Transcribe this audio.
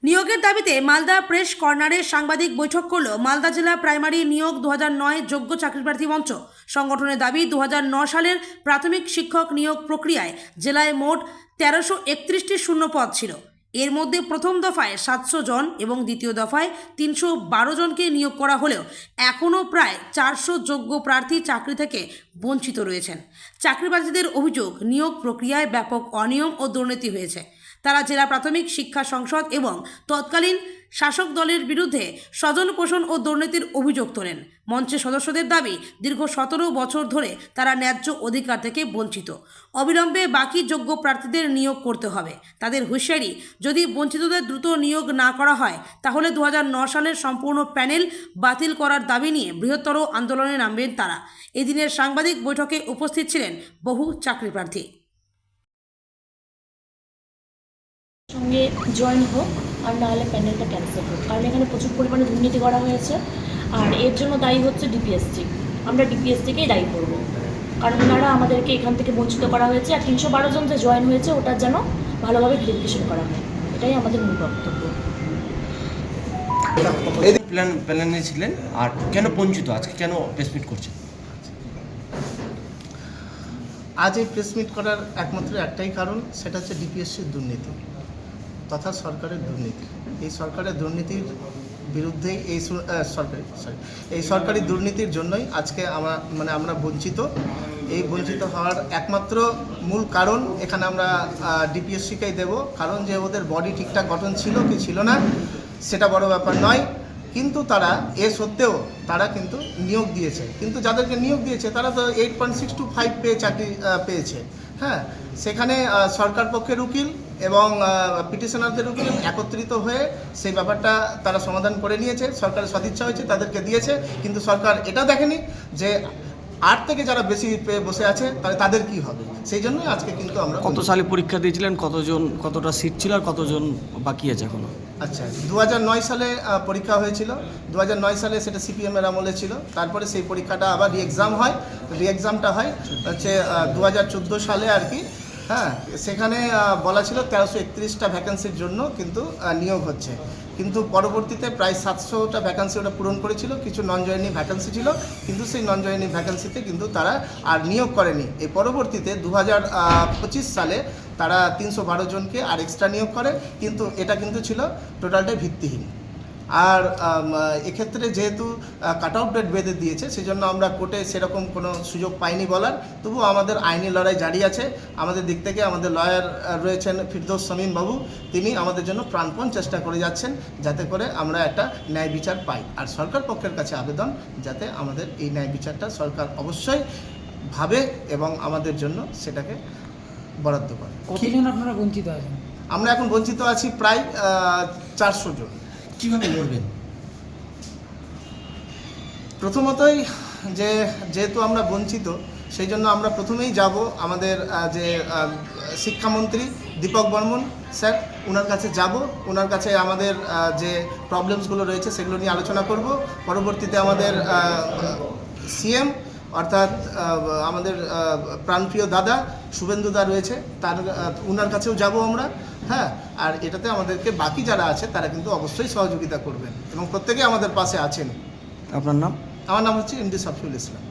নিয়োগের দাবিতে মালদা প্রেস কর্নারে সাংবাদিক বৈঠক করল মালদা জেলা প্রাইমারি নিয়োগ 2009 যোগ্য চাকরিপ্রার্থী মঞ্চ। সংগঠনের দাবি 2009 সালের প্রাথমিক শিক্ষক নিয়োগ প্রক্রিয়ায় জেলায় মোট 1331টি শূন্য পদ ছিল। এর মধ্যে প্রথম দফায় 700 জন এবং দ্বিতীয় দফায় 312 জনকে নিয়োগ করা হলেও এখনও প্রায় 400 যোগ্য প্রার্থী চাকরি থেকে বঞ্চিত রয়েছেন। চাকরিপ্রার্থীদের অভিযোগ, নিয়োগ প্রক্রিয়ায় ব্যাপক অনিয়ম ও দুর্নীতি হয়েছে। তারা জেলা প্রাথমিক শিক্ষা সংসদ এবং তৎকালীন শাসক দলের বিরুদ্ধে স্বজন পোষণ ও দুর্নীতির অভিযোগ তোলেন। মঞ্চের সদস্যদের দাবি, দীর্ঘ 17 বছর ধরে তারা ন্যায্য অধিকার থেকে বঞ্চিত। অবিলম্বে বাকি যোগ্য প্রার্থীদের নিয়োগ করতে হবে। তাদের হুঁশিয়ারি, যদি বঞ্চিতদের দ্রুত নিয়োগ না করা হয় তাহলে 2009 সালের সম্পূর্ণ প্যানেল বাতিল করার দাবি নিয়ে বৃহত্তর আন্দোলনে নামবেন তারা। এদিনের সাংবাদিক বৈঠকে উপস্থিত ছিলেন বহু চাকরিপ্রার্থী। সঙ্গে জয়েন হোক আর নাহলে প্যানেলটা ক্যান্সেল হোক, কারণ এখানে প্রচুর পরিমাণে দুর্নীতি করা হয়েছে। আর এর জন্য দায়ী হচ্ছে ডিপিএসসি। আমরা ডিপিএসসিকেই দায়ী করব, কারণ ওনারা আমাদেরকে এখান থেকে বঞ্চিত করা হয়েছে। আর 312 জন যে জয়েন হয়েছে ওটার যেন ভালোভাবে ভেরিফিকেশন করা হয়, এটাই আমাদের মূল বক্তব্য। প্ল্যানে ছিলেন, আর কেন বঞ্চিত, আজকে কেন প্রেসমিট করছেন? আজ এই প্রেসমিট করার একমাত্র একটাই কারণ, সেটা হচ্ছে ডিপিএসসির দুর্নীতি তথা সরকারের দুর্নীতি। এই সরকারের দুর্নীতির বিরুদ্ধেই এই সরকারি দুর্নীতির জন্যই আজকে আমরা বঞ্চিত। এই বঞ্চিত হওয়ার একমাত্র মূল কারণ এখানে আমরা ডিপিএসসিকেই দেব, কারণ যে ওদের বডি ঠিকঠাক গঠন ছিল কি ছিল না সেটা বড় ব্যাপার নয়, কিন্তু তারা এ সত্ত্বেও তারা কিন্তু নিয়োগ দিয়েছে। কিন্তু যাদেরকে নিয়োগ দিয়েছে তারা তো 8.625 পেয়ে চাকরি পেয়েছে। হ্যাঁ, সেখানে সরকার পক্ষের উকিল এবং পিটিশনারদের উকিল একত্রিত হয়ে সেই ব্যাপারটা তারা সমাধান করে নিয়েছে। সরকারের সদিচ্ছা হয়েছে, তাদেরকে দিয়েছে, কিন্তু সরকার এটা দেখেনি যে 8 থেকে যারা বেশি পেয়ে বসে আছে তাহলে তাদের কি হবে। সেই জন্যই আজকে কিন্তু আমরা। কত সালে পরীক্ষা দিয়েছিলেন, কতটা সিট ছিল আর কতজন বাকি আছে এখনো? আচ্ছা, 2009 সালে পরীক্ষা হয়েছিল। 2009 সালে সেটা সিপিএমের আমলে ছিল। তারপরে সেই পরীক্ষাটা আবার রিএক্সাম হয়। রিএক্সামটা হয় হচ্ছে 2014 সালে আর কি। হ্যাঁ, সেখানে বলা ছিল 1331টা ভ্যাকেন্সির জন্য কিন্তু নিয়োগ হচ্ছে, কিন্তু পরবর্তীতে প্রায় 700টা ভ্যাকেন্সি ওটা পূরণ করেছিল। কিছু নন জয়েনিং ভ্যাকেন্সি ছিল, কিন্তু সেই নন জয়েনিং ভ্যাকেন্সিতে কিন্তু তারা আর নিয়োগ করেনি। এই পরবর্তীতে 2025 সালে তারা 312 জনকে আর এক্সট্রা নিয়োগ করে, কিন্তু এটা কিন্তু ছিল টোটালটাই ভিত্তিহীন। আর এক্ষেত্রে যেহেতু কাট আউট ডেট বেঁধে দিয়েছে, সেই জন্য আমরা কোর্টে সেরকম কোনো সুযোগ পাইনি বলার। তবুও আমাদের আইনি লড়াই জারি আছে। আমাদের দিক থেকে আমাদের লয়ার রয়েছেন ফিরদৌস শামীম বাবু, তিনি আমাদের জন্য প্রাণপণ চেষ্টা করে যাচ্ছেন যাতে করে আমরা একটা ন্যায় বিচার পাই। আর সরকার পক্ষের কাছে আবেদন যাতে আমাদের এই ন্যায় বিচারটা সরকার অবশ্যই ভাবে এবং আমাদের জন্য সেটাকে বরাদ্দ করে। কতজন আপনারা বঞ্চিত আছেন? আমরা এখন বঞ্চিত আছি প্রায় 400 জন। কীভাবে লড়বেন? প্রথমতই যেহেতু আমরা বঞ্চিত, সেই জন্য আমরা প্রথমেই যাব আমাদের যে শিক্ষামন্ত্রী দীপক বর্মন স্যার, ওনার কাছে যাব। ওনার কাছে আমাদের যে প্রবলেমসগুলো রয়েছে সেগুলো নিয়ে আলোচনা করব। পরবর্তীতে আমাদের সিএম অর্থাৎ আমাদের প্রাণপ্রিয় দাদা শুভেন্দুদা রয়েছে, ওনার কাছেও যাব আমরা। হ্যাঁ, আর এটাতে আমাদেরকে বাকি যারা আছে তারা কিন্তু অবশ্যই সহযোগিতা করবেন এবং প্রত্যেকেই আমাদের পাশে আছেন। আপনার নাম? আমার নাম হচ্ছে এমডি সাফিউল ইসলাম।